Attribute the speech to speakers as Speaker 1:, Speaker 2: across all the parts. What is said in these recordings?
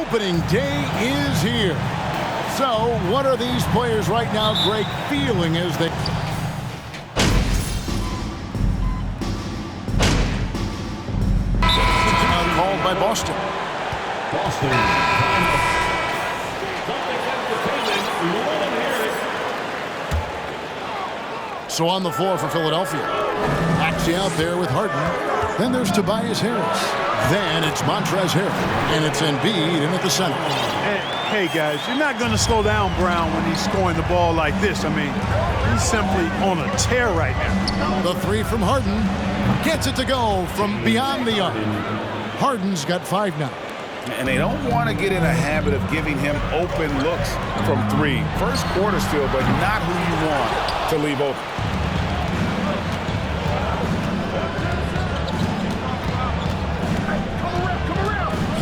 Speaker 1: Opening day is here. So what are these players right now, Greg, feeling as they... Called by Boston. So on the floor for Philadelphia. Maxey out there with Harden. Then there's Tobias Harris. Then it's Montrezl Harrell. And it's Embiid in at the center.
Speaker 2: Hey, guys, you're not going to slow down Brown when he's scoring the ball like this. I mean, he's simply on a tear right now.
Speaker 1: The three from Harden. Gets it to go from beyond the arc. Harden's got 5 now.
Speaker 3: And they don't want to get in a habit of giving him open looks from 3. First quarter still, but not who you want to leave open.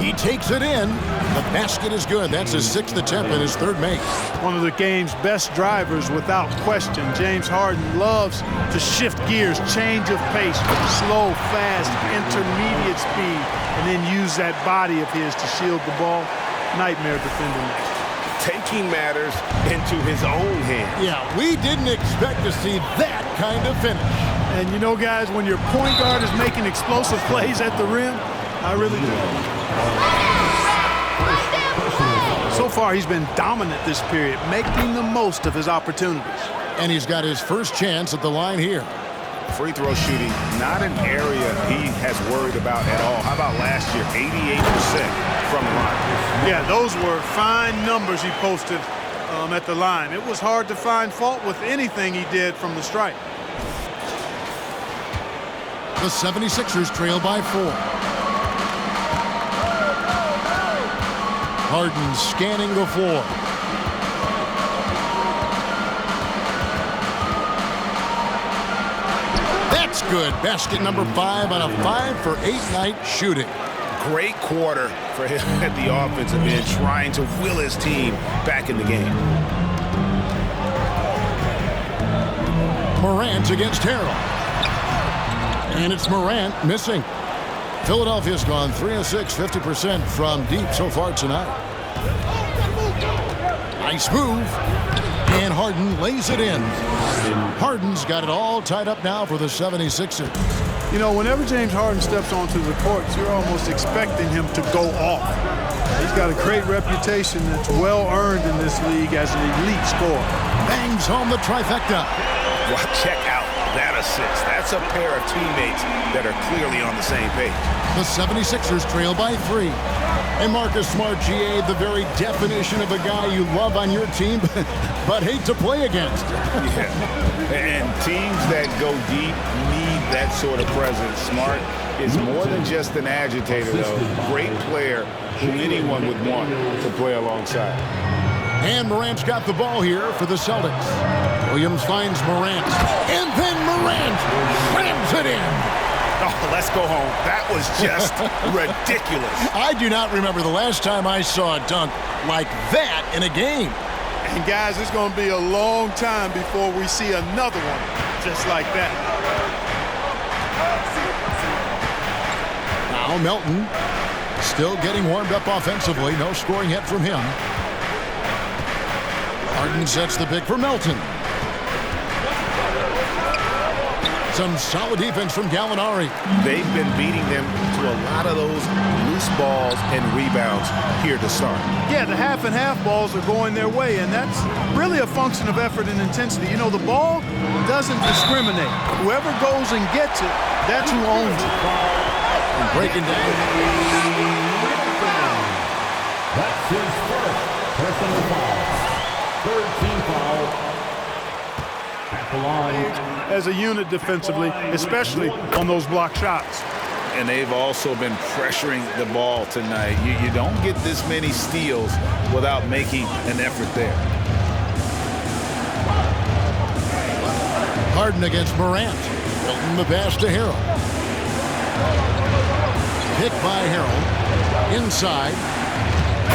Speaker 1: He takes it in. The basket is good. That's his 6th attempt and his 3rd make.
Speaker 2: One of the game's best drivers without question. James Harden loves to shift gears, change of pace, slow, fast, intermediate speed, and then use that body of his to shield the ball. Nightmare defending that.
Speaker 3: Taking matters into his own hands.
Speaker 1: Yeah, we didn't expect to see that kind of finish.
Speaker 2: And you know, guys, when your point guard is making explosive plays at the rim, I really do. So far, he's been dominant this period, making the most of his opportunities.
Speaker 1: And he's got his first chance at the line here.
Speaker 3: Free throw shooting, not an area he has worried about at all. How about last year, 88% from the line?
Speaker 2: Yeah, those were fine numbers he posted at the line. It was hard to find fault with anything he did from the stripe.
Speaker 1: The 76ers trail by 4. Harden scanning the floor. That's good. Basket number 5 on a 5-for-8 night shooting.
Speaker 3: Great quarter for him at the offensive end, trying to will his team back in the game.
Speaker 1: Morant against Harrell. And it's Morant missing. Philadelphia's gone 3 of 6, 50% from deep so far tonight. Nice move. And Harden lays it in. Harden's got it all tied up now for the 76ers.
Speaker 2: You know, whenever James Harden steps onto the court, you're almost expecting him to go off. He's got a great reputation that's well earned in this league as an elite scorer.
Speaker 1: Bangs home the trifecta.
Speaker 3: Well, check out that assist. That's a pair of teammates that are clearly on the same page.
Speaker 1: The 76ers trail by 3. And Marcus Smart, GA, the very definition of a guy you love on your team, but hate to play against.
Speaker 3: Yeah. And teams that go deep need that sort of presence. Smart is more than just an agitator, though. Great player who anyone would want to play alongside.
Speaker 1: And Morant's got the ball here for the Celtics. Williams finds Morant. And then Morant slams it in.
Speaker 3: Oh, let's go home. That was just ridiculous.
Speaker 1: I do not remember the last time I saw a dunk like that in a game.
Speaker 2: And, guys, it's going to be a long time before we see another one just like that.
Speaker 1: Now Melton still getting warmed up offensively. No scoring yet from him. Harden sets the pick for Melton. Some solid defense from Gallinari.
Speaker 3: They've been beating them to a lot of those loose balls and rebounds here to start.
Speaker 2: Yeah, the half and half balls are going their way, and that's really a function of effort and intensity. You know, the ball doesn't discriminate. Whoever goes and gets it, that's who owns it.
Speaker 1: And breaking down.
Speaker 4: That's his first personal foul. 3rd team foul at the line.
Speaker 2: As a unit defensively, especially on those block shots.
Speaker 3: And they've also been pressuring the ball tonight. You don't get this many steals without making an effort there.
Speaker 1: Harden against Morant. Milton the pass to Harrell. Pick by Harrell. Inside.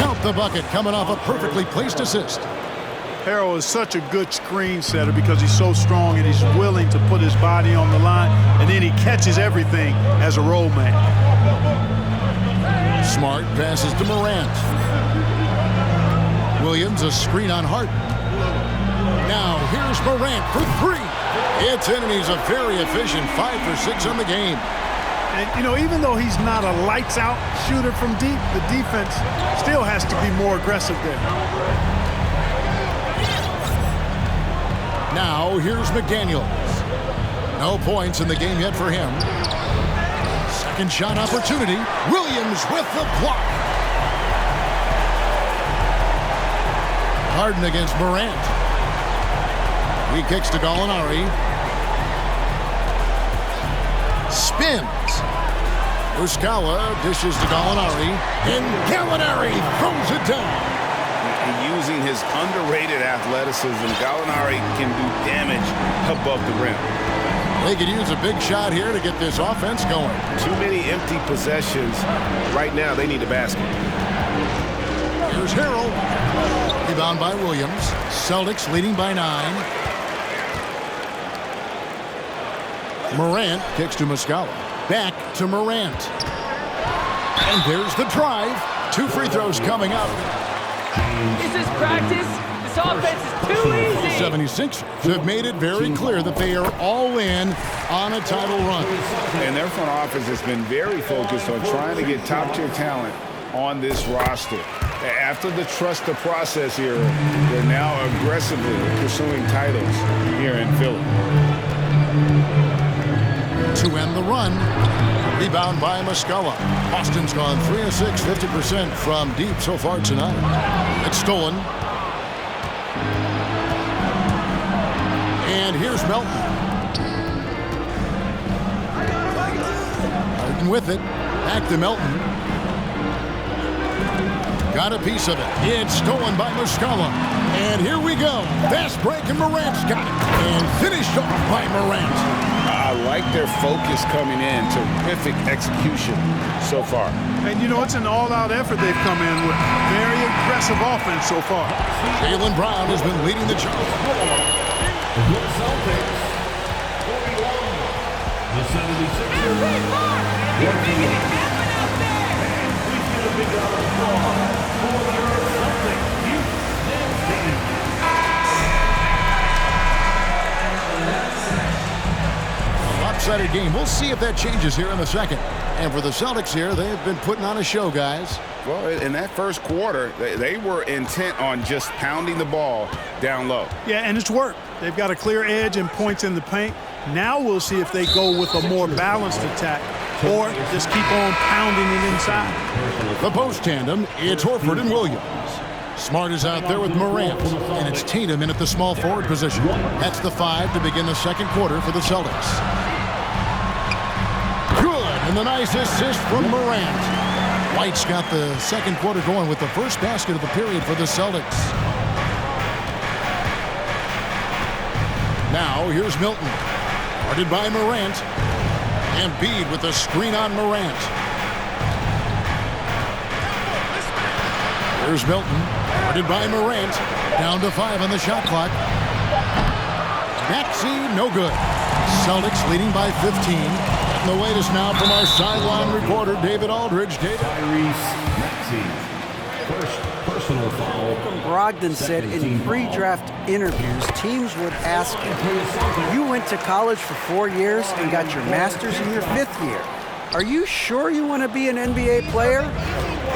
Speaker 1: Count the bucket coming off a perfectly placed assist.
Speaker 2: Harrell is such a good screen setter because he's so strong and he's willing to put his body on the line, and then he catches everything as a roll man.
Speaker 1: Smart passes to Morant. Williams a screen on Harden. Now here's Morant for three. It's in, and he's a very efficient 5 for 6 on the game.
Speaker 2: And, you know, even though he's not a lights-out shooter from deep, the defense still has to be more aggressive there.
Speaker 1: Now here's McDaniels. No points in the game yet for him. Second shot opportunity. Williams with the block. Harden against Morant. He kicks to Gallinari. Spins. Muscala dishes to Gallinari. And Gallinari throws it down.
Speaker 3: Using his underrated athleticism, Gallinari can do damage above the rim.
Speaker 1: They could use a big shot here to get this offense going.
Speaker 5: Too many empty possessions. Right now, they need a basket.
Speaker 1: Here's Harrell. Rebound by Williams. Celtics leading by 9. Morant kicks to Muscala. Back to Morant. And there's the drive. 2 free throws coming up.
Speaker 6: Is this practice? This offense is too easy.
Speaker 1: 76ers have made it very clear that they are all in on a title run.
Speaker 3: And their front office has been very focused on trying to get top-tier talent on this roster. After the trust the process era, they're now aggressively pursuing titles here in Philly.
Speaker 1: To end the run, rebound by Muscala. Austin's gone 3 of 6, 50% from deep so far tonight. It's stolen. And here's Melton. Harden with it. Back to Melton. Got a piece of it. It's stolen by Muscala. And here we go. Fast break, and Morant's got it. And finished off by Morant.
Speaker 3: I like their focus coming in. Terrific execution so far.
Speaker 2: And, you know, it's an all-out effort they've come in with. Very aggressive offense so far.
Speaker 1: Jaylen Brown has been leading the charge.
Speaker 4: The Celtics, 41. The 76ers, 1. Please get a big round of applause for your Celtics youth dance team.
Speaker 1: Lopsided game. We'll see if that changes here in the second. And for the Celtics here, they've been putting on a show, guys.
Speaker 3: Well, in that first quarter, they were intent on just pounding the ball down low.
Speaker 2: Yeah, and it's worked. They've got a clear edge and points in the paint. Now we'll see if they go with a more balanced attack or just keep on pounding it inside.
Speaker 1: The post tandem, it's Horford and Williams. Smart is out there with Morant, and it's Tatum in at the small forward position. That's the 5 to begin the second quarter for the Celtics. Good, and the nice assist from Morant. White's got the second quarter going with the first basket of the period for the Celtics. Now here's Milton, guarded by Morant. Embiid with the screen on Morant. Here's Milton, guarded by Morant. Down to 5 on the shot clock. Maxey, no good. Celtics leading by 15. And the latest now from our sideline reporter, David Aldridge. David.
Speaker 4: Tyrese Maxey, first personal foul.
Speaker 7: Brogdon said in pre-draft interviews, teams would ask him, you went to college for 4 years and got your master's in your 5th year. Are you sure you want to be an NBA player?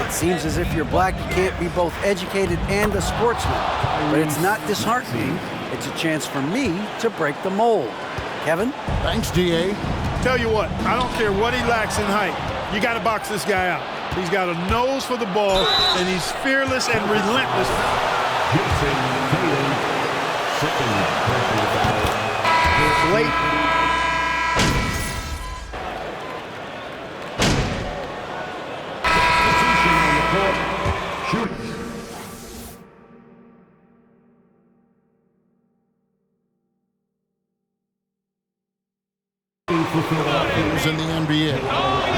Speaker 7: It seems as if you're black, you can't be both educated and a sportsman. But it's not disheartening. It's a chance for me to break the mold. Kevin?
Speaker 1: Thanks, D.A.
Speaker 2: Tell you what, I don't care what he lacks in height. You got to box this guy out. He's got a nose for the ball, and he's fearless and relentless.
Speaker 4: Jason Tatum, second personal foul.
Speaker 2: It's late.
Speaker 1: In the NBA,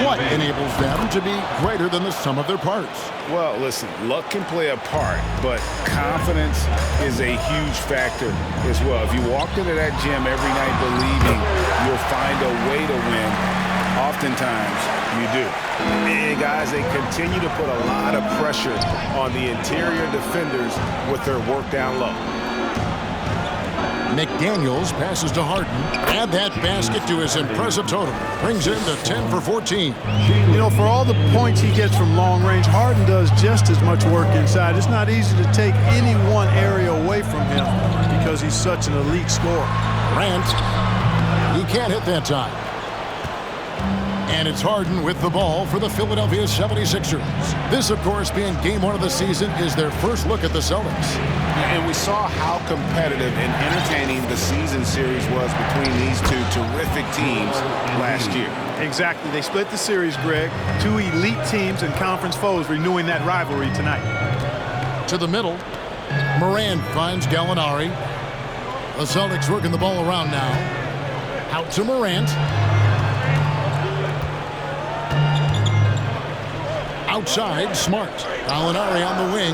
Speaker 1: what enables them to be greater than the sum of their parts?
Speaker 3: Well, listen, luck can play a part, but confidence is a huge factor as well. If you walked into that gym every night believing you'll find a way to win, oftentimes You do.
Speaker 5: And guys, they continue to put a lot of pressure on the interior defenders with their work down low.
Speaker 1: McDaniels passes to Harden. Add that basket to his impressive total. Brings him to 10 for 14.
Speaker 2: You know, for all the points he gets from long range, Harden does just as much work inside. It's not easy to take any one area away from him because he's such an elite scorer.
Speaker 1: Grant, he can't hit that time. And it's Harden with the ball for the Philadelphia 76ers. This, of course, being game one of the season, is their first look at the Celtics.
Speaker 3: And we saw how competitive and entertaining the season series was between these two terrific teams last year.
Speaker 2: Exactly. They split the series, Greg. Two elite teams and conference foes renewing that rivalry tonight.
Speaker 1: To the middle, Moran finds Gallinari. The Celtics working the ball around now. Out to Morant. Outside, Smart. Gallinari on the wing.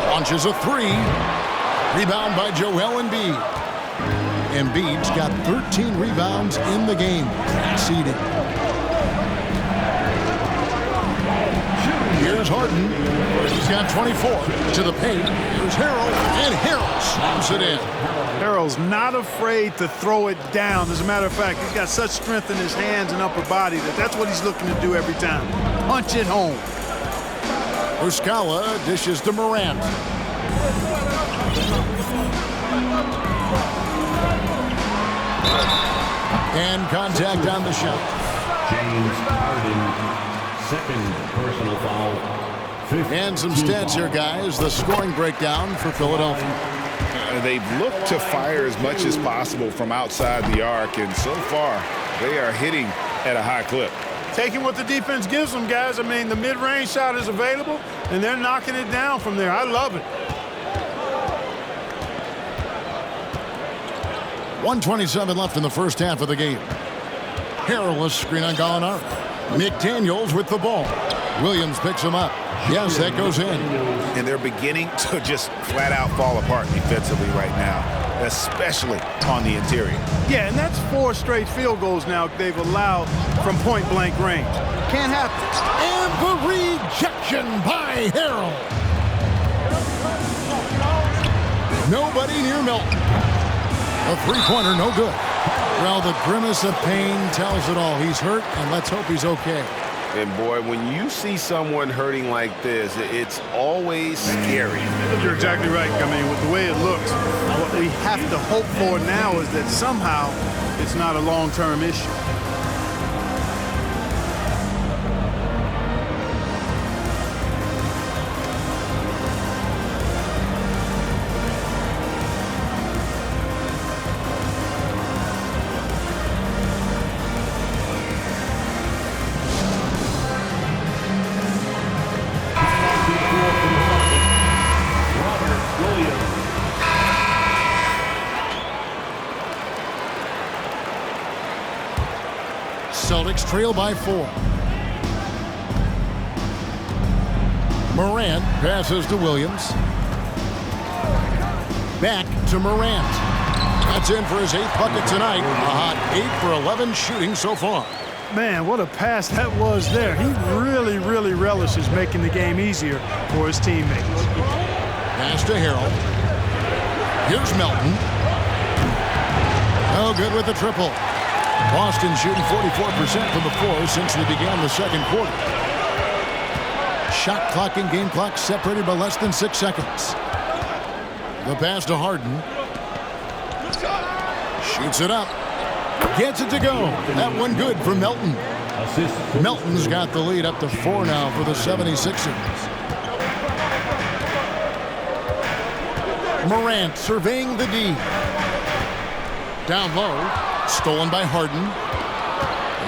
Speaker 1: Launches a three. Rebound by Joel Embiid. Embiid's got 13 rebounds in the game. Exceeding. Here's Harden. He's got 24. To the paint. Here's Harrell. And Harrell slams it in.
Speaker 2: Harrell's not afraid to throw it down. As a matter of fact, he's got such strength in his hands and upper body that's what he's looking to do every time. Punch it home.
Speaker 1: Muscala dishes to Morant. And contact on the shot.
Speaker 4: James Harden, second personal foul.
Speaker 1: And some stats here, guys. The scoring breakdown for Philadelphia.
Speaker 3: They've looked to fire as much as possible from outside the arc, and so far they are hitting at a high clip.
Speaker 2: Taking what the defense gives them, guys. I mean, the mid-range shot is available, and they're knocking it down from there. I love it.
Speaker 1: 1:27 left in the first half of the game. Harrell a screen on Gallinari. McDaniels with the ball. Williams picks him up. Yes, that goes in.
Speaker 3: And they're beginning to just flat out fall apart defensively right now, especially on the interior.
Speaker 2: Yeah, and that's 4 straight field goals now they've allowed from point-blank range. Can't happen.
Speaker 1: And the rejection by Harrell. Nobody near Milton. A three-pointer, no good. Well, the grimace of pain tells it all. He's hurt, and let's hope he's okay.
Speaker 5: And boy, when you see someone hurting like this, it's always scary.
Speaker 2: You're exactly right. I mean, with the way it looks, what we have to hope for now is that somehow it's not a long-term issue.
Speaker 1: Celtics trail by 4. Morant passes to Williams. Back to Morant. That's in for his 8th bucket tonight. A hot 8 for 11 shooting so far.
Speaker 2: Man, what a pass that was there. He really, really relishes making the game easier for his teammates.
Speaker 1: Pass to Harrell. Here's Melton. No good with the triple. Boston shooting 44% from the floor since they began the second quarter. Shot clock and game clock separated by less than 6 seconds. The pass to Harden. Shoots it up. Gets it to go. That one good for Melton. Melton's got the lead up to 4 now for the 76ers. Morant surveying the D. Down low. Stolen by Harden.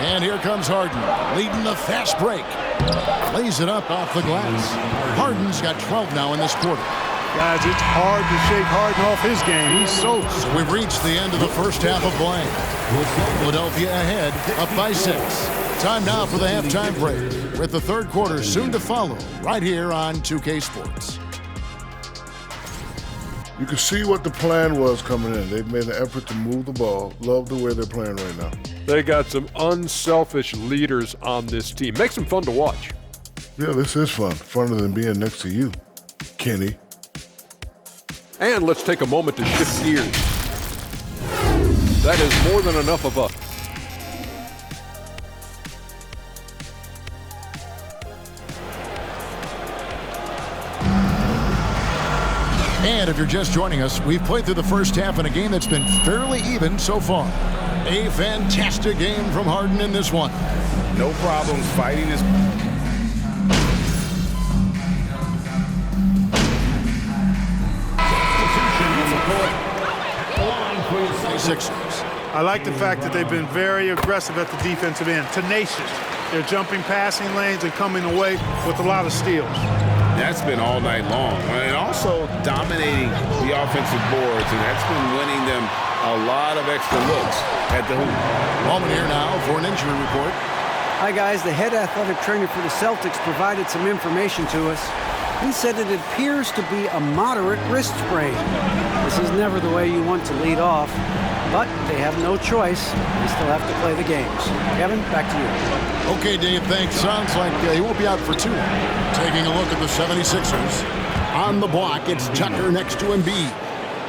Speaker 1: And here comes Harden, leading the fast break. Lays it up off the glass. Harden's got 12 now in this quarter.
Speaker 2: Guys, it's hard to shake Harden off his game. He's so
Speaker 1: we've reached the end of the first half of play. Philadelphia ahead, up by 6. Time now for the halftime break, with the third quarter soon to follow, right here on 2K Sports.
Speaker 8: You can see what the plan was coming in. They've made an effort to move the ball. Love the way they're playing right now. They got some unselfish leaders on this team. Makes them fun to watch.
Speaker 9: Yeah, this is fun. Funner than being next to you, Kenny.
Speaker 8: And let's take a moment to shift gears. That is more than enough of us.
Speaker 1: And if you're just joining us, we've played through the first half in a game that's been fairly even so far. A fantastic game from Harden in this one.
Speaker 3: No problems fighting his...
Speaker 1: Sixers.
Speaker 2: I like the fact that they've been very aggressive at the defensive end, tenacious. They're jumping passing lanes and coming away with a lot of steals.
Speaker 3: That's been all night long. And also dominating the offensive boards, and that's been winning them a lot of extra looks at the hoop.
Speaker 1: Moment here now for an injury report.
Speaker 7: Hi, guys. The head athletic trainer for the Celtics provided some information to us. He said it appears to be a moderate wrist sprain. This is never the way you want to lead off, but they have no choice. They still have to play the games. Kevin, back to you.
Speaker 1: Okay, Dave, thanks. Sounds like he won't be out for too long. Taking a look at the 76ers. On the block, it's Tucker next to Embiid.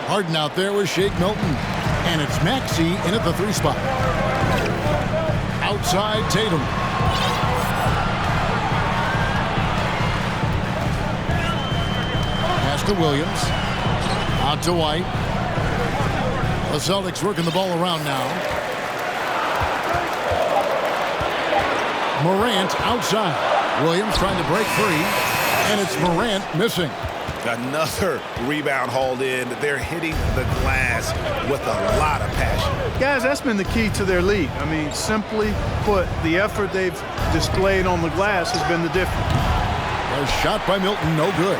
Speaker 1: Harden out there with Shake Milton. And it's Maxey in at the 3 spot. Outside Tatum. Pass to Williams. Out to White. The Celtics working the ball around now. Morant outside. Williams trying to break free. And it's Morant missing.
Speaker 5: Another rebound hauled in. They're hitting the glass with a lot of passion.
Speaker 2: Guys, that's been the key to their lead. I mean, simply put, the effort they've displayed on the glass has been the difference.
Speaker 1: A shot by Milton, no good.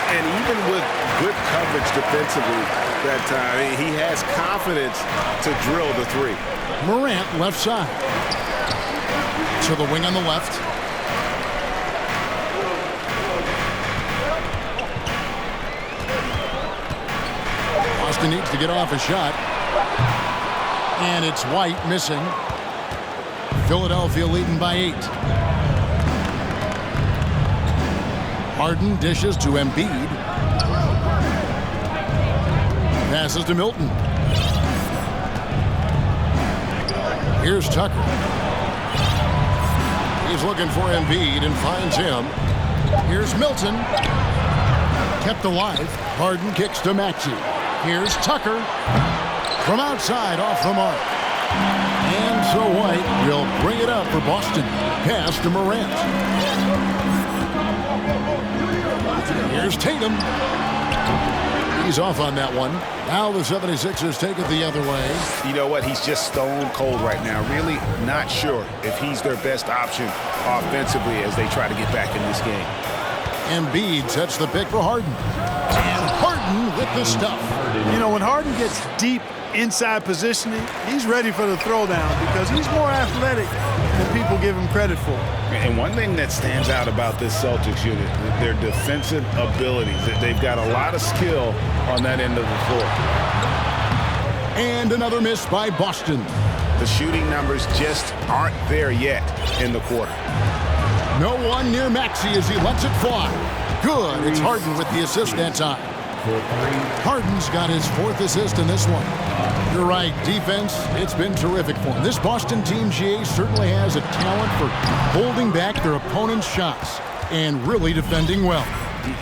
Speaker 5: And even with good coverage defensively that time, he has confidence to drill the 3.
Speaker 1: Morant left side. To the wing on the left. Boston needs to get off a shot. And it's White missing. Philadelphia leading by 8. Harden dishes to Embiid. Passes to Milton. Here's Tucker. He's looking for Embiid and finds him. Here's Milton. Kept alive. Harden kicks to Maxey. Here's Tucker. From outside, off the mark. And so White will bring it up for Boston. Pass to Morant. Here's Tatum. He's off on that one. Now the 76ers take it the other way.
Speaker 5: You know what? He's just stone cold right now. Really not sure if he's their best option offensively as they try to get back in this game.
Speaker 1: Embiid sets the pick for Harden. And Harden with the stuff.
Speaker 2: You know, when Harden gets deep inside positioning, he's ready for the throwdown because he's more athletic than people give him credit for.
Speaker 3: And one thing that stands out about this Celtics unit, their defensive abilities. They've got a lot of skill on that end of the floor.
Speaker 1: And another miss by Boston.
Speaker 5: The shooting numbers just aren't there yet in the quarter.
Speaker 1: No one near Maxey as he lets it fly. Good. It's Harden with the assist that time. Harden's got his 4th assist in this one. You're right. Defense, it's been terrific for him. This Boston team, GA, certainly has a talent for holding back their opponent's shots and really defending well.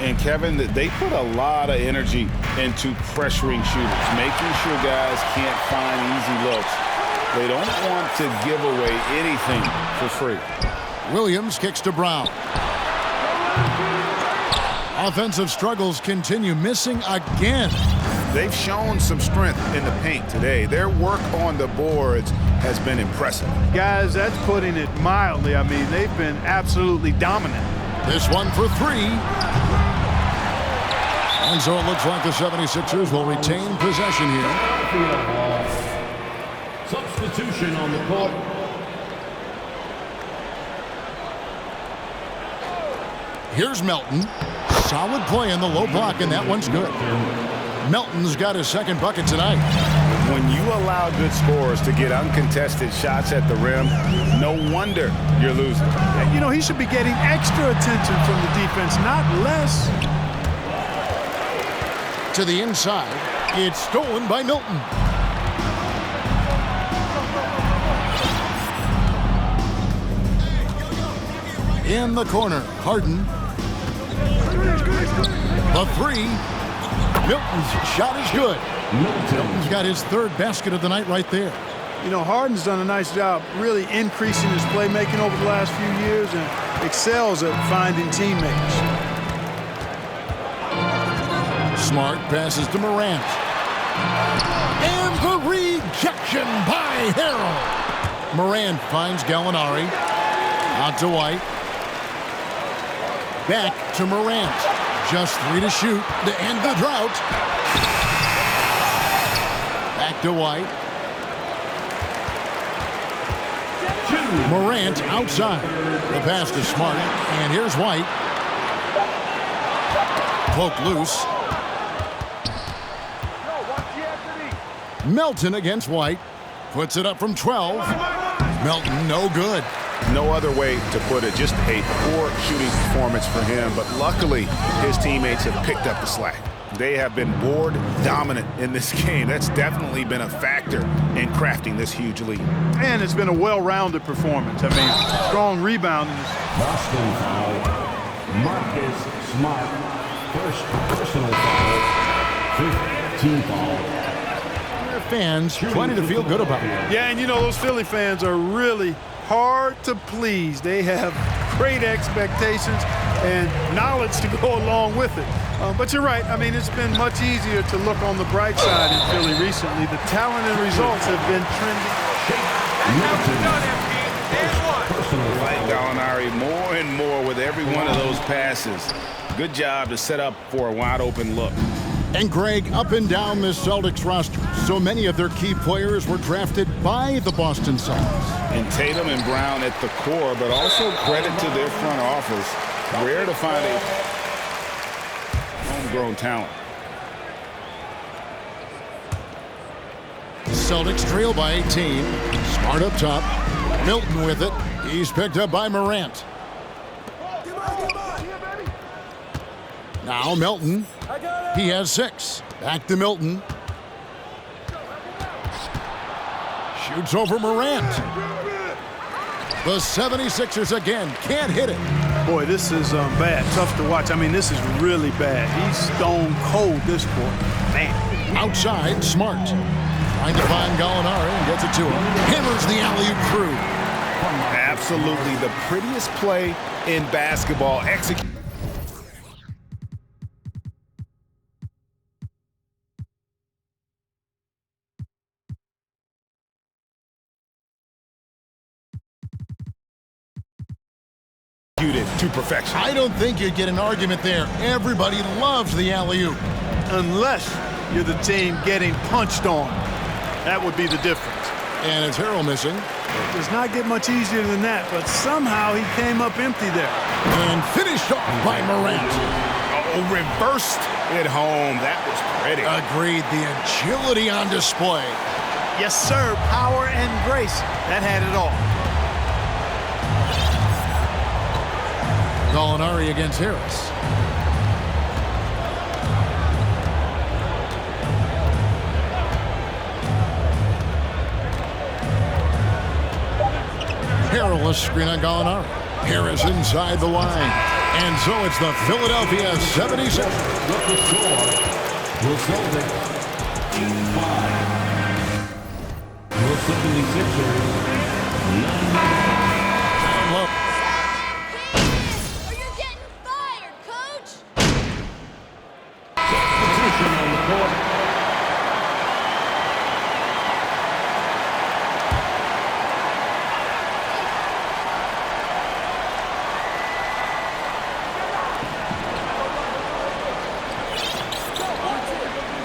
Speaker 3: And Kevin, they put a lot of energy into pressuring shooters, making sure guys can't find easy looks. They don't want to give away anything for free.
Speaker 1: Williams kicks to Brown. Offensive struggles continue, missing again.
Speaker 5: They've shown some strength in the paint today. Their work on the boards has been impressive.
Speaker 2: Guys, that's putting it mildly. I mean, they've been absolutely dominant.
Speaker 1: This one for 3. And so it looks like the 76ers will retain possession here.
Speaker 4: Substitution on the court.
Speaker 1: Here's Melton. Solid play in the low block, and that one's good. Melton's got his 2nd bucket tonight.
Speaker 3: When you allow good scorers to get uncontested shots at the rim, no wonder you're losing.
Speaker 2: You know, he should be getting extra attention from the defense, not less.
Speaker 1: To the inside. It's stolen by Milton. In the corner, Harden. The three. Milton's shot is good. Milton's got his third basket of the night right there.
Speaker 2: You know, Harden's done a nice job really increasing his playmaking over the last few years and excels at finding teammates. Smart passes to Morant.
Speaker 1: And the rejection by Harrell. Morant finds Gallinari. Out to White. Back to Morant. Just 3 to shoot to end the drought. Back to White. Morant outside. The pass to Smart. And here's White. Poke loose. Melton against White. Puts it up from 12. Melton no good.
Speaker 5: No other way to put it. Just a poor shooting performance for him. But luckily, his teammates have picked up the slack. They have been board dominant in this game. That's definitely been a factor in crafting this huge lead.
Speaker 2: And it's been a well-rounded performance. I mean, strong rebounding.
Speaker 4: Boston foul. Marcus Smart. First personal foul. 15 foul.
Speaker 1: Fans plenty to feel good about it.
Speaker 2: Yeah, and you know, those Philly fans are really hard to please. They have great expectations and knowledge to go along with it. But you're right. I mean, it's been much easier to look on the bright side in Philly recently. The talent and results have been trending.
Speaker 3: Like Gallinari more and more with every one of those passes. Good job to set up for a wide open look.
Speaker 1: And Greg, up and down this Celtics roster, so many of their key players were drafted by the Boston Celtics.
Speaker 3: And Tatum and Brown at the core, but also credit to their front office. Rare to find a homegrown talent.
Speaker 1: The Celtics trail by 18. Smart up top. Milton with it. He's picked up by Morant. Now Milton. He has 6. Back to Milton. Shoots over Morant. The 76ers again can't hit it.
Speaker 2: Boy, this is bad. Tough to watch. I mean, this is really bad. He's stone cold this quarter. Man.
Speaker 1: Outside, Smart. Trying to find Gallinari and gets it to him. Hammers the alley-oop through.
Speaker 5: Absolutely the prettiest play in basketball. Executed. To perfection.
Speaker 1: I don't think you'd get an argument there. Everybody loves the alley-oop.
Speaker 2: Unless you're the team getting punched on. That would be the difference.
Speaker 1: And it's Harrell missing.
Speaker 2: It does not get much easier than that, but somehow he came up empty there.
Speaker 1: And finished off by Morant.
Speaker 5: Oh, reversed it home. That was pretty.
Speaker 1: Agreed. The agility on display.
Speaker 2: Yes, sir. Power and grace. That had it all.
Speaker 1: Gallinari against Harris. Harrell, a screen on Gallinari. Harris inside the line. And so it's the Philadelphia 76ers.
Speaker 4: Look the score. The Celtics 5. The 76ers 9.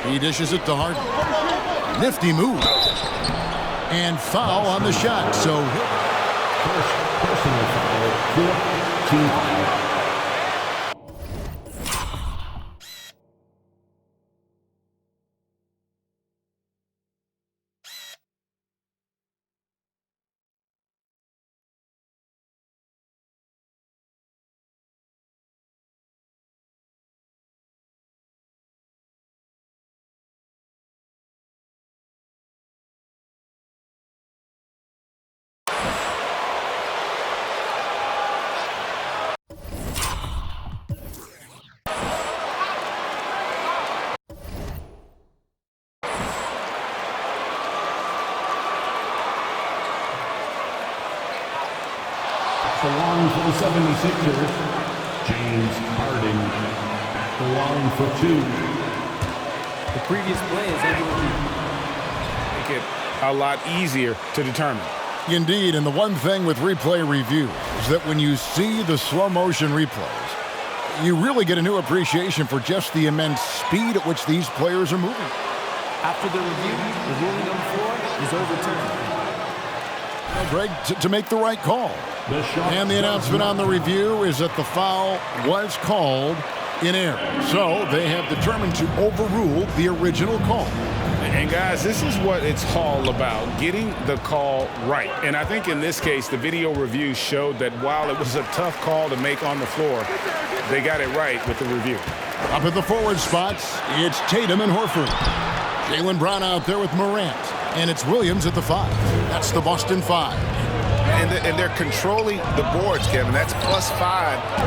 Speaker 1: He dishes it to Harden. Nifty move. And foul on the shot. So
Speaker 4: First personal foul. 14. 76ers, James Harden at the line for 2.
Speaker 6: The previous play is
Speaker 3: Make it a lot easier to determine.
Speaker 1: Indeed, and the one thing with replay review is that when you see the slow motion replays, you really get a new appreciation for just the immense speed at which these players are moving.
Speaker 6: After the review, the ruling on the floor is overturned.
Speaker 1: Now, Greg, to make the right call. And the announcement on the review is that the foul was called in error. So they have determined to overrule the original call.
Speaker 3: And guys, this is what it's all about, getting the call right. And I think in this case, the video review showed that while it was a tough call to make on the floor, they got it right with the review.
Speaker 1: Up at the forward spots, it's Tatum and Horford. Jaylen Brown out there with Morant. And it's Williams at the 5. That's the Boston 5.
Speaker 5: And they're controlling the boards, Kevin. That's +5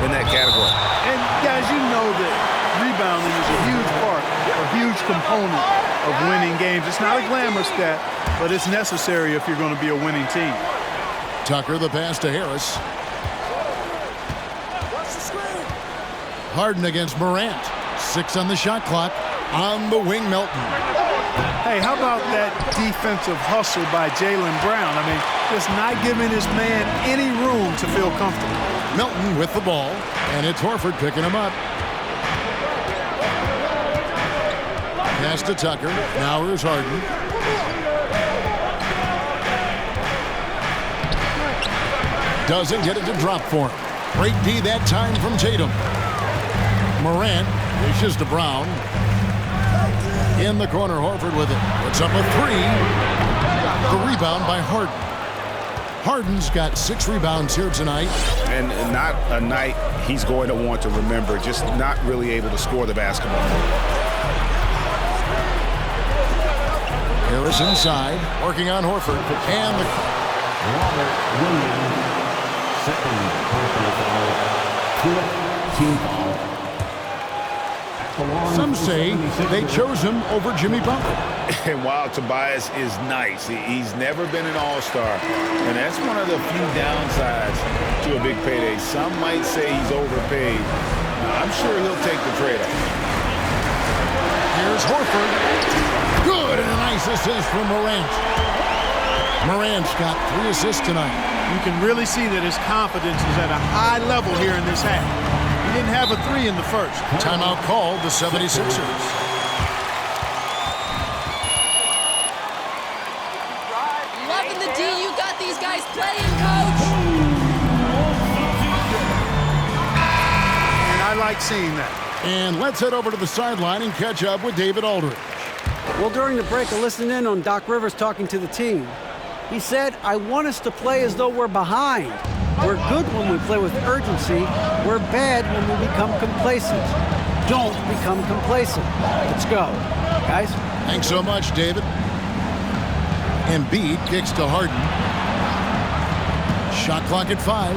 Speaker 5: in that category.
Speaker 2: And guys, you know that rebounding is a huge part, a huge component of winning games. It's not a glamour stat, but it's necessary if you're going to be a winning team.
Speaker 1: Tucker, the pass to Harris. Harden against Morant. 6 on the shot clock. On the wing, Melton.
Speaker 2: Hey, how about that defensive hustle by Jaylen Brown? I mean, just not giving this man any room to feel comfortable.
Speaker 1: Melton with the ball, and it's Horford picking him up. Pass to Tucker. Now here's Harden. Doesn't get it to drop for him. Great D that time from Tatum. Morant dishes to Brown. In the corner, Horford with it. Puts up a 3. The rebound by Harden. Harden's got 6 rebounds here tonight.
Speaker 5: And not a night he's going to want to remember, just not really able to score the basketball.
Speaker 1: Harris inside, working on Horford. And the
Speaker 4: Robert Williams, second personal foul, 4th team foul.
Speaker 1: some say they chose him over Jimmy Butler.
Speaker 3: And while Tobias is nice, he's never been an all-star. And that's one of the few downsides to a big payday. Some might say he's overpaid. I'm sure he'll take the trade-off.
Speaker 1: Here's Horford. Good, and a nice assist from Morant. Morant's got 3 assists tonight.
Speaker 2: You can really see that his confidence is at a high level here in this half. He didn't have a 3 in the first.
Speaker 1: Timeout called the 76ers.
Speaker 10: Loving the D you got these guys playing, Coach.
Speaker 2: And I like seeing that.
Speaker 1: And let's head over to the sideline and catch up with David Aldridge.
Speaker 7: Well, during the break, I listened in on Doc Rivers talking to the team. He said, I want us to play as though we're behind. We're good when we play with urgency. We're bad when we become complacent. Don't become complacent. Let's go. Guys?
Speaker 1: Thanks so much, David. Embiid kicks to Harden. Shot clock at 5.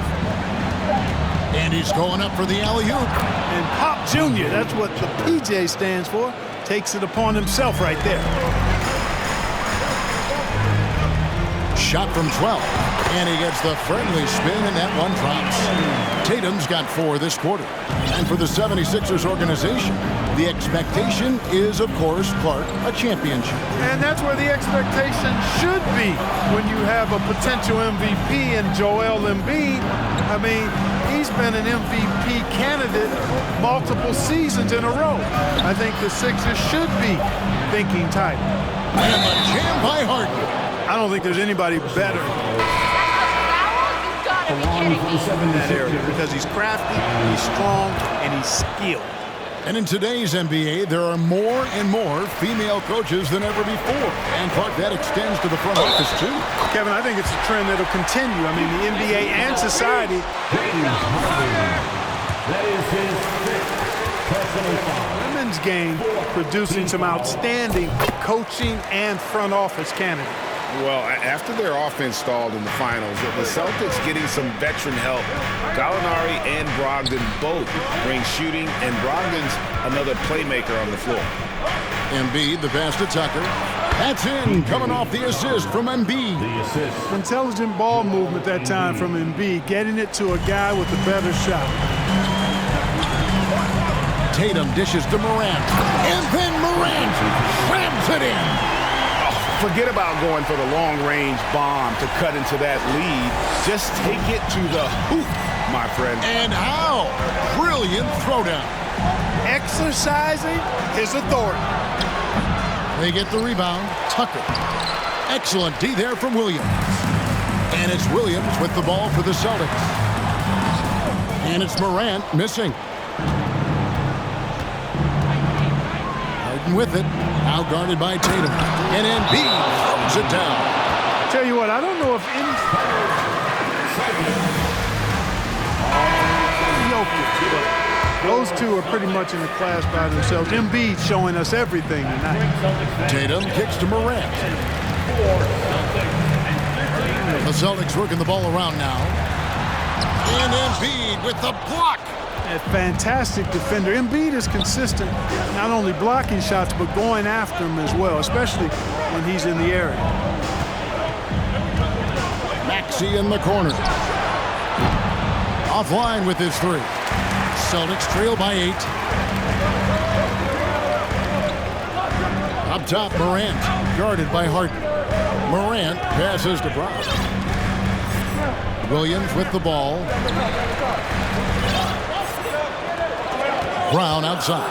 Speaker 1: And he's going up for the alley-oop.
Speaker 2: And Pop Jr., that's what the PJ stands for, takes it upon himself right there.
Speaker 1: Shot from 12. And he gets the friendly spin, and that one drops. Tatum's got 4 this quarter. And for the 76ers organization, the expectation is, of course, Clark, a championship.
Speaker 2: And that's where the expectation should be when you have a potential MVP in Joel Embiid. I mean, he's been an MVP candidate multiple seasons in a row. I think the Sixers should be thinking title.
Speaker 1: And the jam by Harden.
Speaker 2: I don't think there's anybody better in that area because he's crafty, he's strong, and he's skilled.
Speaker 1: And in today's NBA, there are more and more female coaches than ever before. And, Clark, that extends to the front office, too.
Speaker 2: Kevin, I think it's a trend that'll continue. I mean, the NBA and society.
Speaker 4: That is his 5th personal foul.
Speaker 2: Women's game producing some outstanding coaching and front office candidates.
Speaker 3: Well, after their offense stalled in the finals, the Celtics getting some veteran help. Gallinari and Brogdon both bring shooting, and Brogdon's another playmaker on the floor.
Speaker 1: Embiid, the pass to Tucker. That's in, coming off the assist from Embiid.
Speaker 4: The assist.
Speaker 2: Intelligent ball movement that time from Embiid, getting it to a guy with a better shot.
Speaker 1: Tatum dishes to Morant, and then Morant slams it in.
Speaker 5: Forget about going for the long-range bomb to cut into that lead. Just take it to the hoop, my friend.
Speaker 1: And how? Brilliant throwdown.
Speaker 2: Exercising his authority.
Speaker 1: They get the rebound. Tucker. Excellent D there from Williams. And it's Williams with the ball for the Celtics. And it's Morant missing. Harden with it. Now guarded by Tatum. And Embiid throws it down.
Speaker 2: Tell you what, I don't know if any... Those two are pretty much in the class by themselves. Embiid showing us everything tonight.
Speaker 1: Tatum kicks to Morant. The Celtics working the ball around now. And Embiid with the block.
Speaker 2: A fantastic defender. Embiid is consistent, not only blocking shots, but going after them as well, especially when he's in the area.
Speaker 1: Maxey in the corner. Offline with his three. Celtics trail by 8. Up top, Morant, guarded by Harden. Morant passes to Brown. Williams with the ball. Brown outside.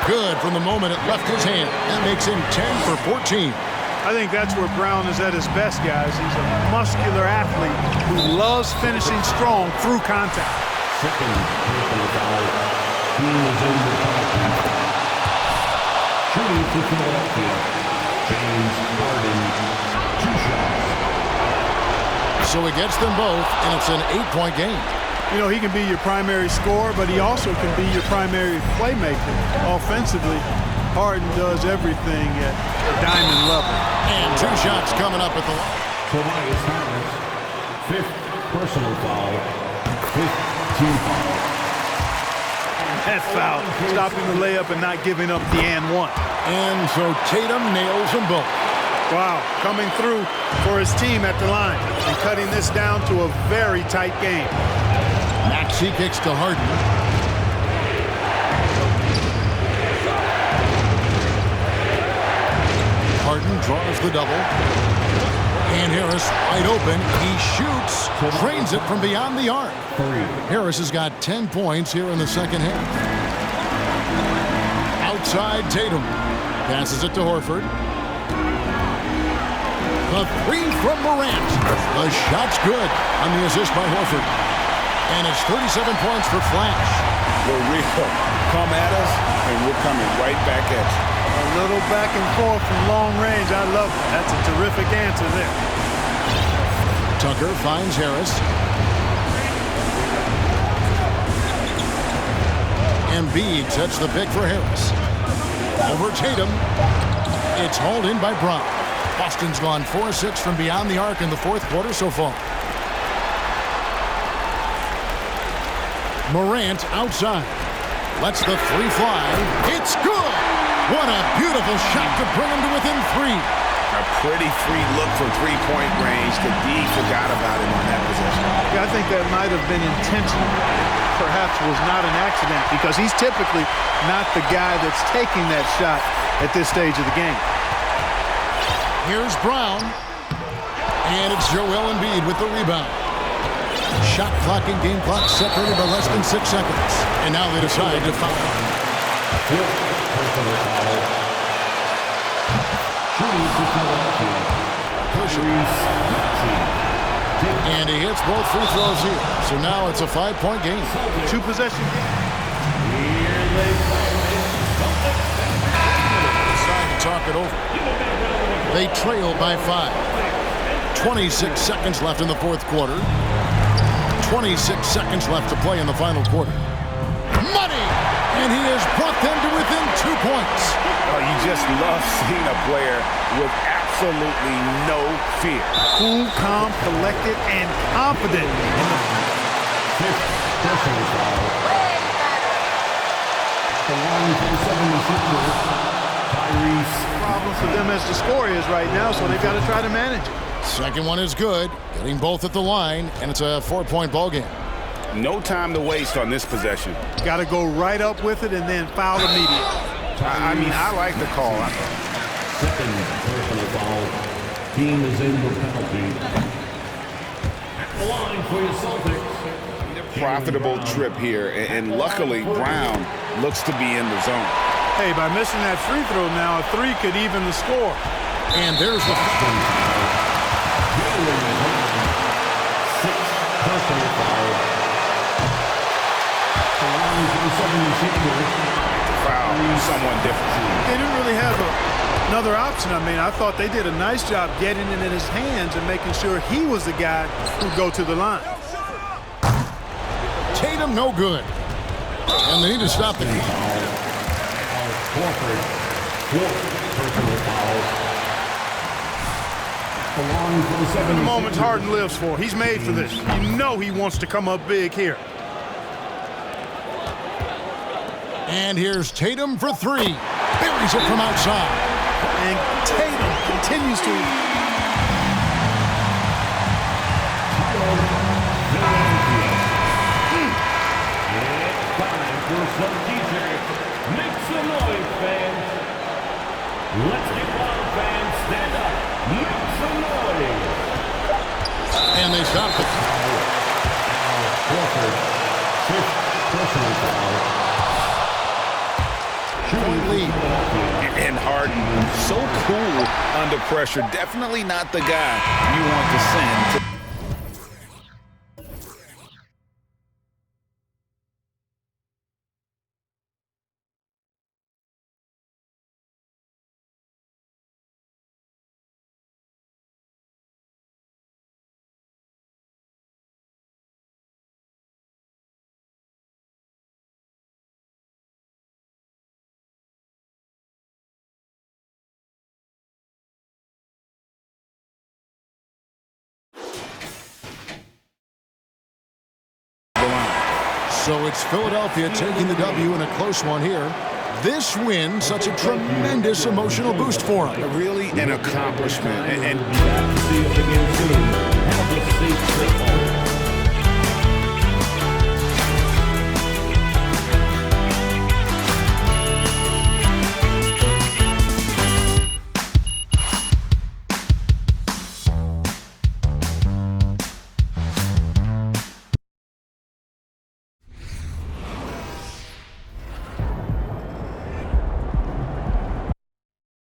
Speaker 1: Good from the moment it left his hand. That makes him 10 for 14.
Speaker 2: I think that's where Brown is at his best, guys. He's a muscular athlete who loves finishing strong through contact.
Speaker 4: Second personal foul. He is in the foul. Shooting for Philadelphia, James Harden, 2 shots.
Speaker 1: So he gets them both, and it's an 8-point game.
Speaker 2: You know, he can be your primary scorer, but he also can be your primary playmaker. Offensively, Harden does everything at a diamond level.
Speaker 1: And 2 shots coming up at the line.
Speaker 4: Tobias Harris, 5th personal foul, 5th team foul.
Speaker 2: That foul, stopping the layup and not giving up the and one.
Speaker 1: And so Tatum nails them both.
Speaker 2: Wow, coming through for his team at the line and cutting this down to a very tight game.
Speaker 1: Maxey kicks to Harden. Harden draws the double. And Harris wide open. He shoots, drains it from beyond the arc. Harris has got 10 points here in the second half. Outside Tatum. Passes it to Horford. The three from Morant. The shot's good on the assist by Horford. And it's 37 points for Flash.
Speaker 5: We're real. Come at us, and we're coming right back at you.
Speaker 2: A little back and forth from long range. I love it. That's a terrific answer there.
Speaker 1: Tucker finds Harris. Embiid sets the pick for Harris. Over Tatum. It's hauled in by Brown. Boston's gone 4-6 from beyond the arc in the fourth quarter so far. Morant outside. Lets the three fly. It's good! What a beautiful shot to bring him to within 3.
Speaker 5: A pretty free look from three-point range. The D forgot about him on that possession.
Speaker 2: Yeah, I think that might have been intentional. Perhaps was not an accident because he's typically not the guy that's taking that shot at this stage of the game.
Speaker 1: Here's Brown. And it's Joel Embiid with the rebound. Shot clock and game clock separated by less than 6 seconds. And now they decide to foul. And he hits both free throws here. So now it's a 5-point game.
Speaker 2: 2-possession game.
Speaker 1: Decide to talk it over. They trail by 5. 26 seconds left in the fourth quarter. 26 seconds left to play in the final quarter. Money! And he has brought them to within 2 points.
Speaker 5: Oh, you just love seeing a player with absolutely no fear.
Speaker 2: Cool, calm, collected, and confident.
Speaker 4: Fifth personal foul. The line for the 76ers,
Speaker 2: Problem for them as the score is right now, so they've got to try to manage it.
Speaker 1: Second one is good. Getting both at the line, and it's a 4-point ball game.
Speaker 5: No time to waste on this possession.
Speaker 2: Got to go right up with it and then foul immediately.
Speaker 5: I mean, I like the call.
Speaker 4: Second personal foul. Team is in the penalty. At the line for your Celtics.
Speaker 5: Profitable trip here, and luckily Brown looks to be in the zone.
Speaker 2: Hey, by missing that free throw now, a three could even the score.
Speaker 1: And there's the
Speaker 4: Sixth personal foul.
Speaker 5: Foul someone different.
Speaker 2: They didn't really have another option. I mean, I thought they did a nice job getting it in his hands and making sure he was the guy who'd go to the line.
Speaker 1: Tatum, no good. And they need to stop the
Speaker 4: Horford, fourth personal foul.
Speaker 2: The moments Harden lives for. He's made for this. You know he wants to come up big here.
Speaker 1: And here's Tatum for three. Buries it from outside.
Speaker 2: And Tatum continues to...
Speaker 4: Make some noise, fans. Let's get wild, fans. Stand up. Make some noise.
Speaker 1: And they stopped it.
Speaker 4: Horford, fifth personal foul.
Speaker 1: Point lead.
Speaker 5: And Harden, so cool under pressure. Definitely not the guy you want to send to...
Speaker 1: So it's Philadelphia taking the W in a close one here. This win, such a tremendous emotional boost for them.
Speaker 5: Really an accomplishment. And
Speaker 4: Back to see us again soon. Have a safe trip home.